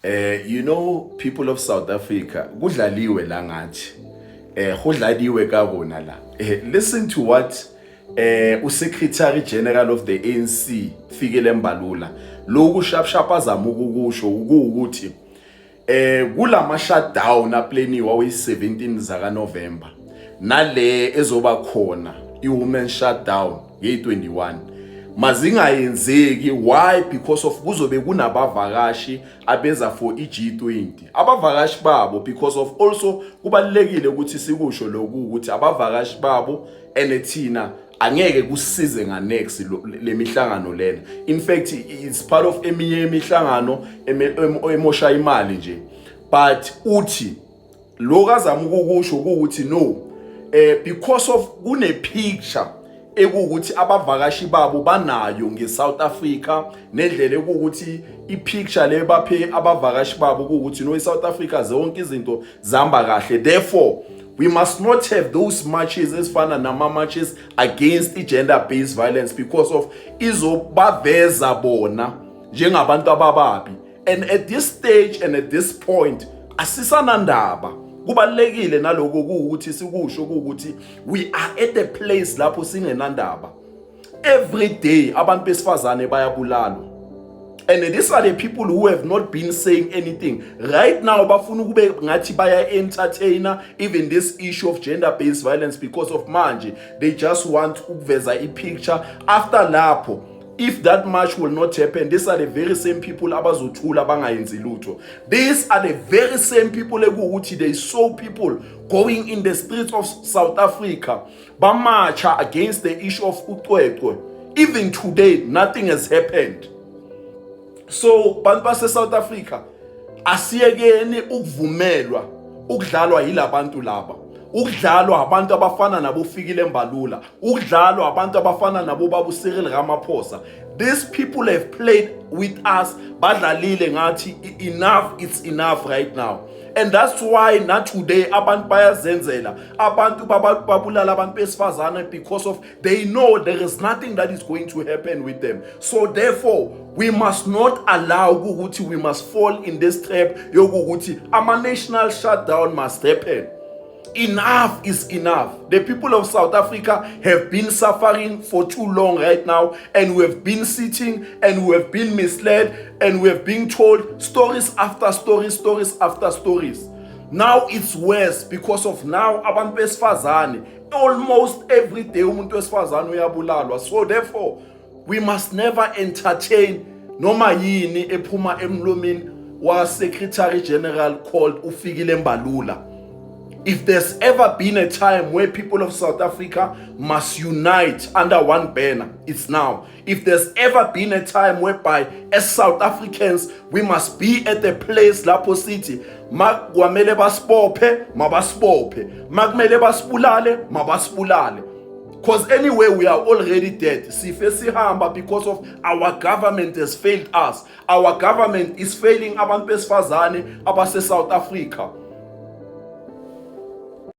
You know, people of South Africa, kudlaliwe la ngathi. Kudlaliwe ka bona la. Listen to what uSecretary General of the ANC Fikile Mbalula loku sharp azama ukukusho ukuthi kulama shutdown aplaniwa we17 zaka November nale ezoba khona iwomen shutdown ye21 mazingayenzeki. Why? Because of kuzobe kunabavakashi abeza for iG20 abavakashi babo, because of also kubalekile ukuthi sikusho lokhu ukuthi abavakashi babo enethina angeke kusize nga next le mihlangano lena. In fact, it's part of eminye imihlangano emosha imali nje, but uthi lokazama ukukusho ukuthi no, because of kune picture ekukuthi abavakashi babo banayo ngeSouth Africa nendlela ekukuthi ipicture le baphe abavakashi babo ukuthi no eSouth Africa zonke izinto zihamba kahle. Therefore we must not have those marches ezifana nama marches against gender based violence because of izobaveza bona njengabantu abababi. And at this stage and at this point asisanandaba. Kubalekile naloko ukuthi sikusho ukuthi we are at a place lapho singenandaba. Every day abantu besifazane bayabulalwa. And these are the people who have not been saying anything. Right now bafuna kube ngathi baya entertainer even this issue of gender based violence because of manje they just want ukuveza picture. After lapho, if that march will not happen, these are the very same people abazothula bangayenzi lutho. These are the very same people ekuthi they saw people going in the streets of South Africa bamarcha against the issue of ucwecwe. Even today nothing has happened. So bantu base South Africa asiyekeni ukuvumelwa ukudlalwa yilabantu laba, ukudlalwa abantu abafana nabo Fikile Mbalula, ukudlalwa abantu abafana nabo babu Cyril Ramaphosa. These people have played with us, badlalile ngathi enough, it's enough right now. And that's why not today abantu bayazenzela, abantu babulala abantu besifazane because of they know there is nothing that is going to happen with them. So therefore we must not allow ukuthi we must fall in this trap yokuthi ama national shutdown must happen. Enough is enough. The people of South Africa have been suffering for too long right now, and we have been sitting and we have been misled and we have been told stories after stories, stories after stories. Now it's worse because of now abantu besifazane almost every day umuntu wesifazane uyabulalwa. So therefore we must never entertain noma yini ephuma emlomeni wa Secretary General called uFikile Mbalula. If there's ever been a time where people of South Africa must unite under one banner, it's now. If there's ever been a time whereby as South Africans we must be at the place lapho city makwamele basipophe mabasipophe, makumele basibulale mabasibulale. Because anyway we are already dead. Sife sihamba because of our government has failed us. Our government is failing abantu besifazane abase South Africa.